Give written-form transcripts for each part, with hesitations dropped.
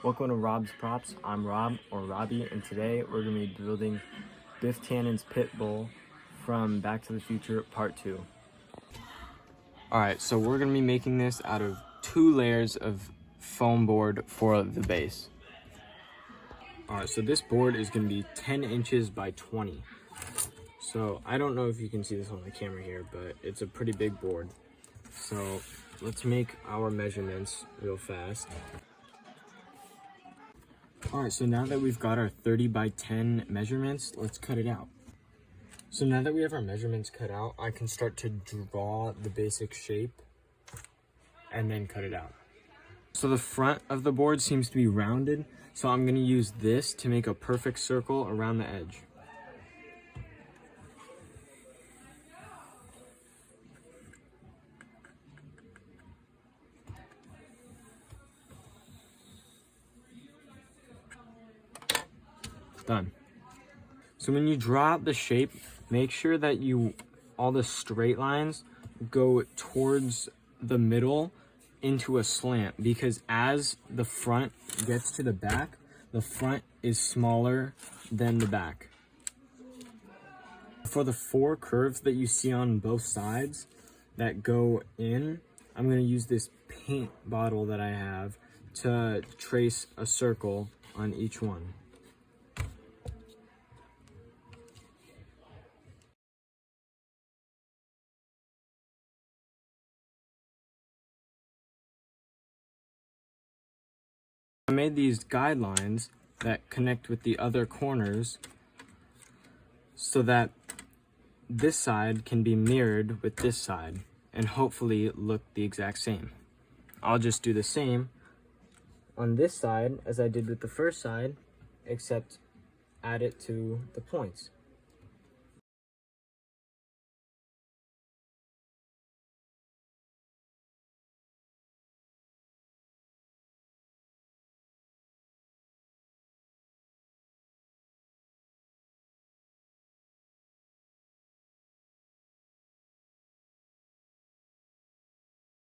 Welcome to Rob's Props. I'm Rob, or Robbie, and today we're going to be building Biff Tannen's Pit Bull from Back to the Future Part 2. Alright, so we're going to be making this out of 2 layers of foam board for the base. Alright, so this board is going to be 10 inches by 20. So I don't know if you can see this on the camera here, but it's a pretty big board. So let's make our measurements real fast. Alright, so now that we've got our 30 by 10 measurements, let's cut it out. So now that we have our measurements cut out, I can start to draw the basic shape and then cut it out. So the front of the board seems to be rounded, so I'm going to use this to make a perfect circle around the edge. Done. So when you draw out the shape, make sure that all the straight lines go towards the middle into a slant, because as the front gets to the back, the front is smaller than the back. For the 4 curves that you see on both sides that go in, I'm going to use this paint bottle that I have to trace a circle on each one. I made these guidelines that connect with the other corners so that this side can be mirrored with this side and hopefully look the exact same. I'll just do the same on this side as I did with the first side, except add it to the points.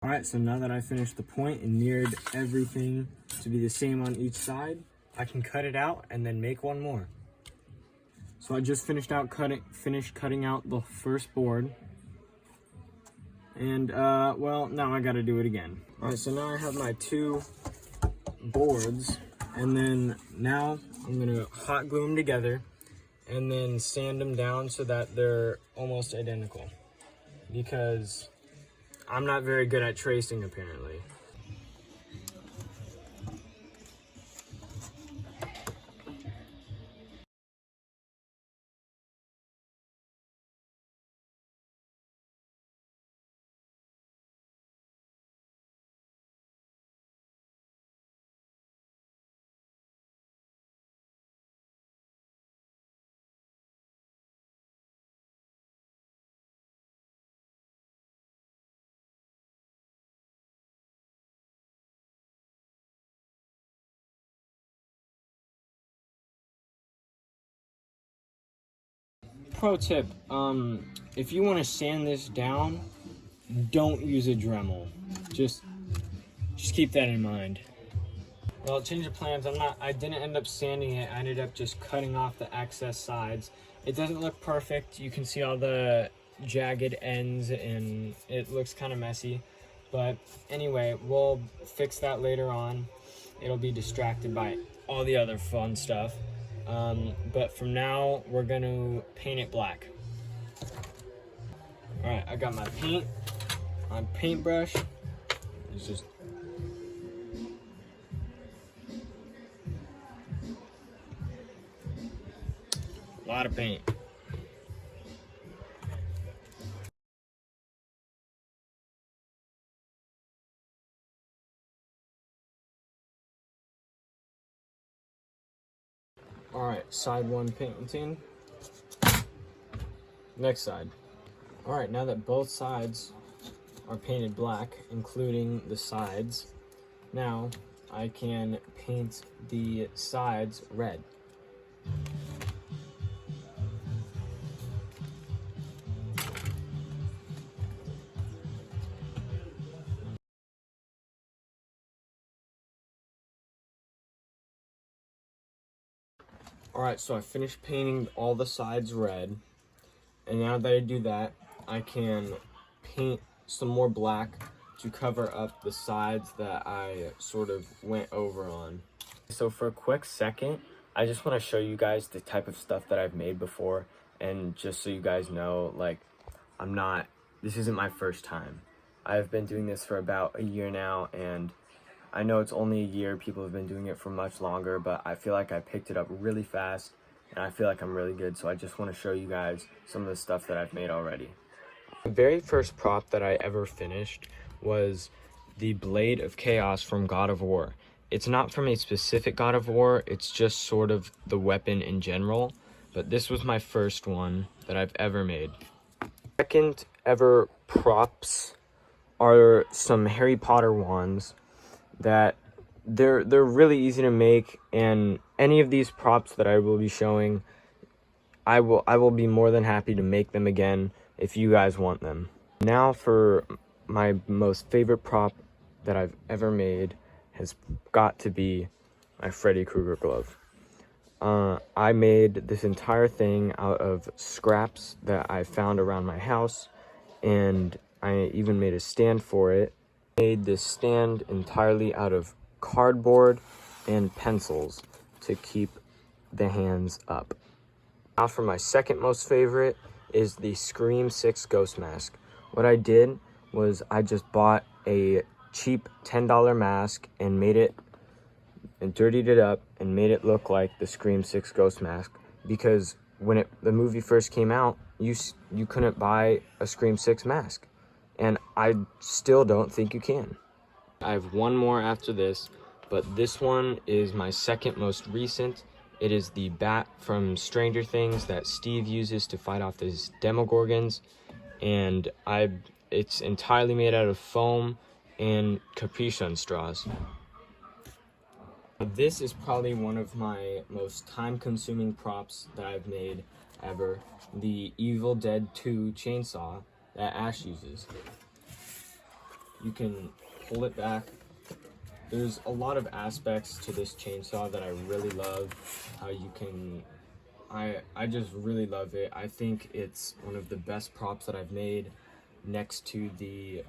Alright, so now that I finished the point and mirrored everything to be the same on each side, I can cut it out and then make one more. So I just finished cutting out the first board. And, well, now I gotta do it again. Alright, so now I have my 2 boards, and then now I'm gonna hot glue them together and then sand them down so that they're almost identical, because I'm not very good at tracing, apparently. Pro tip, if you want to sand this down, don't use a Dremel. Just keep that in mind. Well, change of plans. I didn't end up sanding it. I ended up just cutting off the excess sides. It doesn't look perfect. You can see all the jagged ends and it looks kind of messy. But anyway, we'll fix that later on. It'll be distracted by all the other fun stuff. But from now, we're going to paint it black. Alright, I got my paint, my paintbrush. It's just a lot of paint. Alright, side 1 painting. Next side. Alright, now that both sides are painted black, including the sides, now I can paint the sides red. Alright, so I finished painting all the sides red, and now that I do that, I can paint some more black to cover up the sides that I sort of went over on. So for a quick second, I just want to show you guys the type of stuff that I've made before, and just so you guys know, like, this isn't my first time. I've been doing this for about a year now, and I know it's only a year, people have been doing it for much longer, but I feel like I picked it up really fast, and I feel like I'm really good, so I just want to show you guys some of the stuff that I've made already. The very first prop that I ever finished was the Blade of Chaos from God of War. It's not from a specific God of War, it's just sort of the weapon in general, but this was my first one that I've ever made. Second ever props are some Harry Potter wands that they're really easy to make, and any of these props that I will be showing, I will be more than happy to make them again if you guys want them. Now for my most favorite prop that I've ever made has got to be my Freddy Krueger glove. I made this entire thing out of scraps that I found around my house, and I even made a stand for it. I made this stand entirely out of cardboard and pencils to keep the hands up. Now for my second most favorite is the Scream 6 Ghost Mask. What I did was I just bought a cheap $10 mask and dirtied it up and made it look like the Scream 6 Ghost Mask, because when the movie first came out, you couldn't buy a Scream 6 mask, and I still don't think you can. I have one more after this, but this one is my second most recent. It is the bat from Stranger Things that Steve uses to fight off his Demogorgons, and it's entirely made out of foam and Capri Sun straws. This is probably one of my most time-consuming props that I've made ever, the Evil Dead 2 chainsaw that Ash uses. You can pull it back. There's a lot of aspects to this chainsaw that I really love. How you can, I just really love it. I think it's one of the best props that I've made, next to the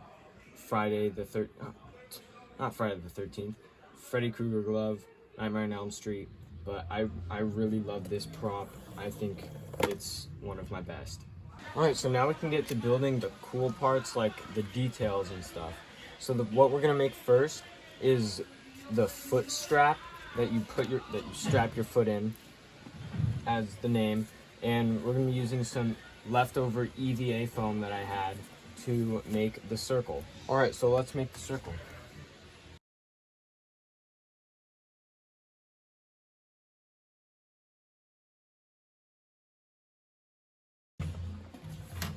not Friday the 13th, Freddy Krueger glove, Nightmare on Elm Street, but I really love this prop. I think it's one of my best. Alright, so now we can get to building the cool parts, like the details and stuff. So what we're gonna make first is the foot strap that you strap your foot in, as the name, and we're gonna be using some leftover EVA foam that I had to make the circle. Alright, so let's make the circle.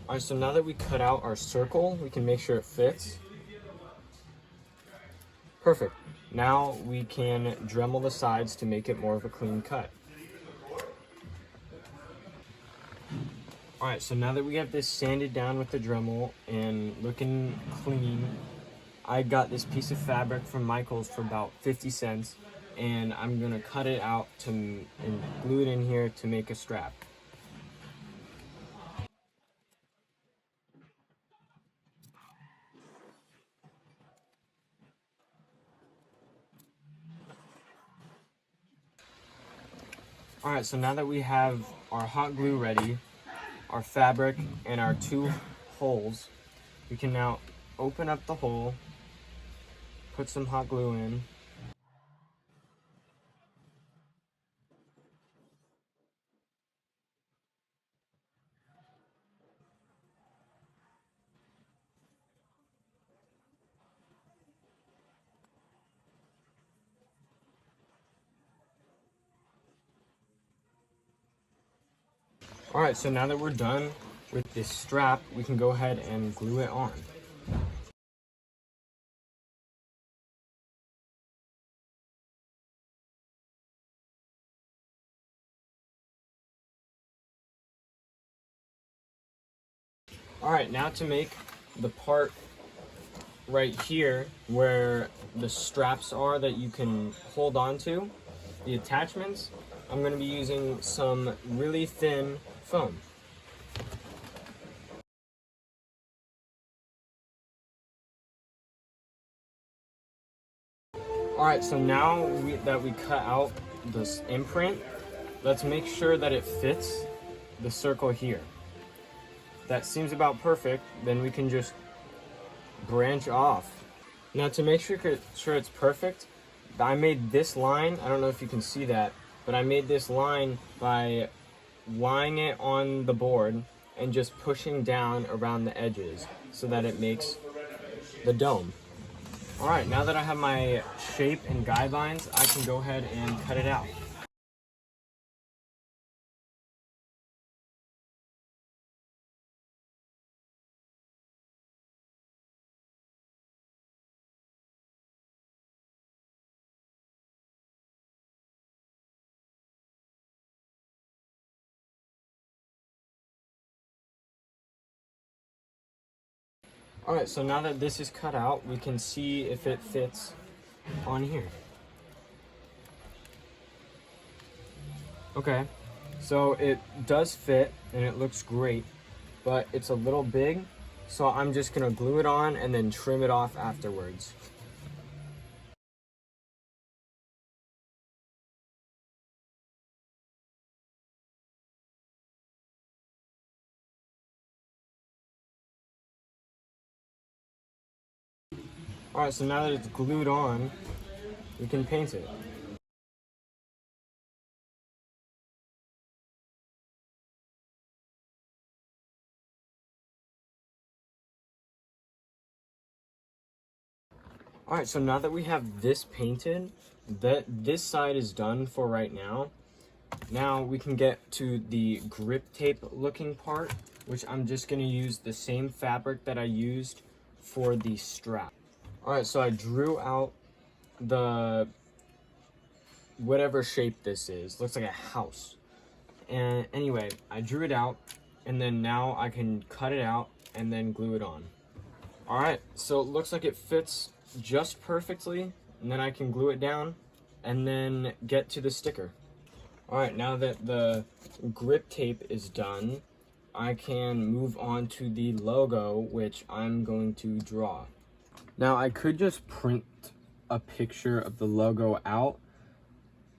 Alright, so now that we cut out our circle, we can make sure it fits. Perfect. Now we can Dremel the sides to make it more of a clean cut. Alright, so now that we have this sanded down with the Dremel and looking clean, I got this piece of fabric from Michael's for about 50 cents, and I'm gonna cut it out and glue it in here to make a strap. Alright, so now that we have our hot glue ready, our fabric, and our two holes, we can now open up the hole, put some hot glue in. Alright, so now that we're done with this strap, we can go ahead and glue it on. Alright, now to make the part right here where the straps are that you can hold on to, the attachments, I'm going to be using some really thin foam. Alright, so now that we cut out this imprint, let's make sure that it fits the circle here. That seems about perfect, then we can just branch off. Now to make sure it's perfect, I made this line, I don't know if you can see that, but I made this line by lying it on the board and just pushing down around the edges so that it makes the dome. Alright, now that I have my shape and guidelines, I can go ahead and cut it out. Alright, so now that this is cut out, we can see if it fits on here. Okay, so it does fit and it looks great, but it's a little big, so I'm just gonna glue it on and then trim it off afterwards. Alright, so now that it's glued on, we can paint it. Alright, so now that we have this painted, this side is done for right now. Now we can get to the grip tape looking part, which I'm just going to use the same fabric that I used for the strap. Alright, so I drew out the whatever shape this is. Looks like a house. And anyway, I drew it out, and then now I can cut it out and then glue it on. Alright, so it looks like it fits just perfectly, and then I can glue it down and then get to the sticker. Alright, now that the grip tape is done, I can move on to the logo, which I'm going to draw. Now I could just print a picture of the logo out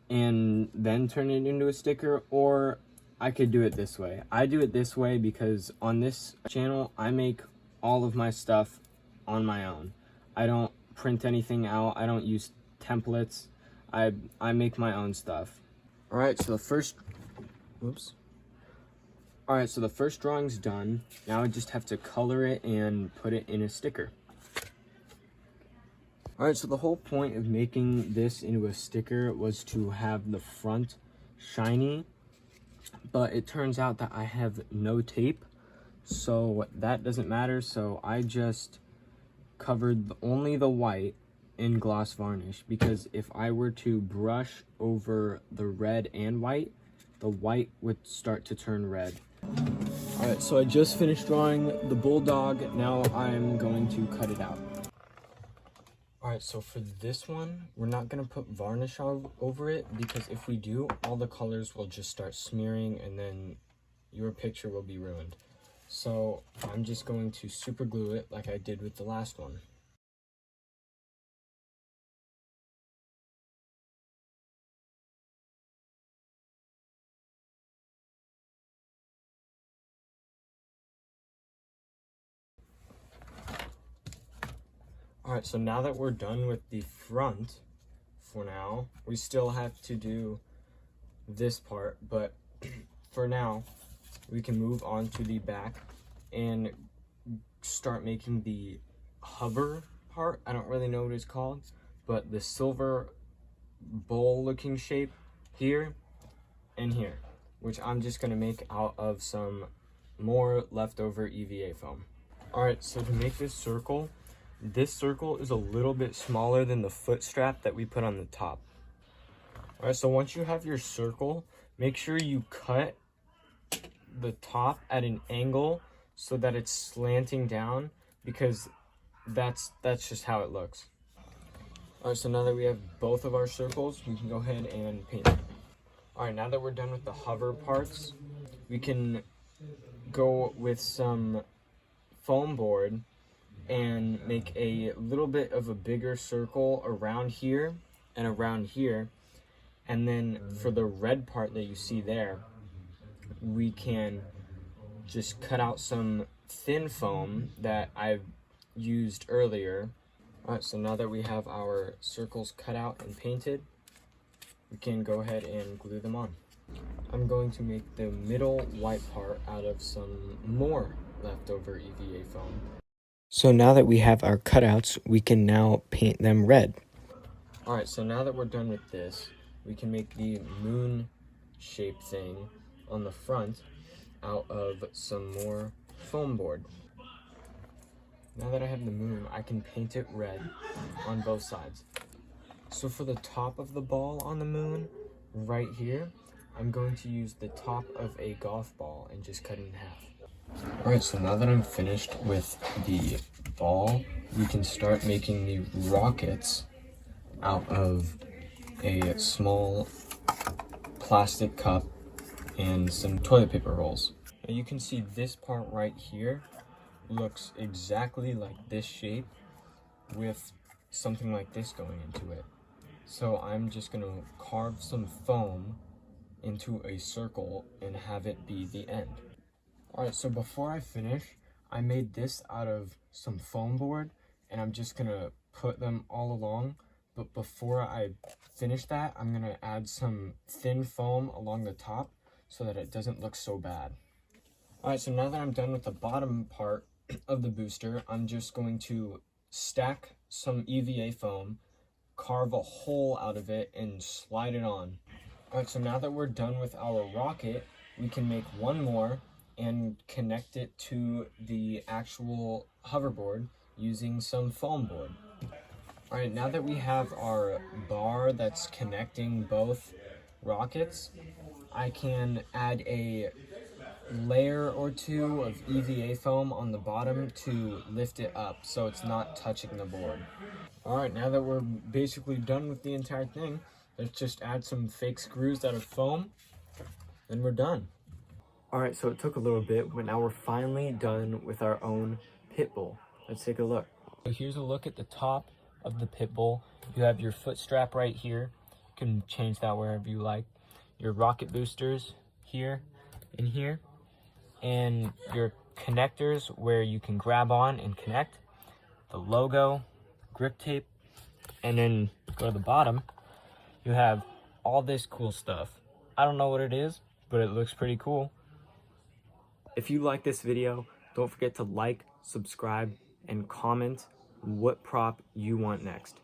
and then turn it into a sticker, or I could do it this way. I do it this way because on this channel I make all of my stuff on my own. I don't print anything out, I don't use templates, I make my own stuff. Alright, so the first drawing's done. Now I just have to color it and put it in a sticker. Alright, so the whole point of making this into a sticker was to have the front shiny, but it turns out that I have no tape, so that doesn't matter, so I just covered only the white in gloss varnish, because if I were to brush over the red and white, the white would start to turn red. Alright, so I just finished drawing the bulldog, now I'm going to cut it out. Alright, so for this one, we're not going to put varnish over it, because if we do, all the colors will just start smearing and then your picture will be ruined. So I'm just going to super glue it like I did with the last one. Alright, so now that we're done with the front, for now, we still have to do this part, but for now, we can move on to the back and start making the hover part. I don't really know what it's called, but the silver bowl looking shape here and here, which I'm just going to make out of some more leftover EVA foam. Alright, so to make this circle is a little bit smaller than the foot strap that we put on the top. Alright, so once you have your circle, make sure you cut the top at an angle so that it's slanting down, because that's just how it looks. Alright, so now that we have both of our circles, we can go ahead and paint them. All right, now that we're done with the hover parts, we can go with some foam board and make a little bit of a bigger circle around here and around here. And then for the red part that you see there, we can just cut out some thin foam that I've used earlier. All right, so now that we have our circles cut out and painted, we can go ahead and glue them on. I'm going to make the middle white part out of some more leftover EVA foam. So now that we have our cutouts, we can now paint them red. All right, so now that we're done with this, we can make the moon shape thing on the front out of some more foam board. Now that I have the moon, I can paint it red on both sides. So for the top of the ball on the moon, right here, I'm going to use the top of a golf ball and just cut it in half. All right, so now that I'm finished with the ball, we can start making the rockets out of a small plastic cup and some toilet paper rolls. Now you can see this part right here looks exactly like this shape with something like this going into it. So I'm just gonna carve some foam into a circle and have it be the end. All right, so before I finish, I made this out of some foam board and I'm just gonna put them all along. But before I finish that, I'm gonna add some thin foam along the top so that it doesn't look so bad. All right, so now that I'm done with the bottom part of the booster, I'm just going to stack some EVA foam, carve a hole out of it, and slide it on. All right, so now that we're done with our rocket, we can make one more and connect it to the actual hoverboard using some foam board. All right, now that we have our bar that's connecting both rockets, I can add a layer or two of EVA foam on the bottom to lift it up so it's not touching the board. All right, now that we're basically done with the entire thing, let's just add some fake screws out of foam, and we're done. All right, so it took a little bit, but now we're finally done with our own pit bull. Let's take a look. So here's a look at the top of the pit bull. You have your foot strap right here. You can change that wherever you like. Your rocket boosters here and here, and your connectors where you can grab on and connect, the logo, grip tape, and then go to the bottom, you have all this cool stuff. I don't know what it is, but it looks pretty cool. If you like this video, don't forget to like, subscribe, and comment what prop you want next.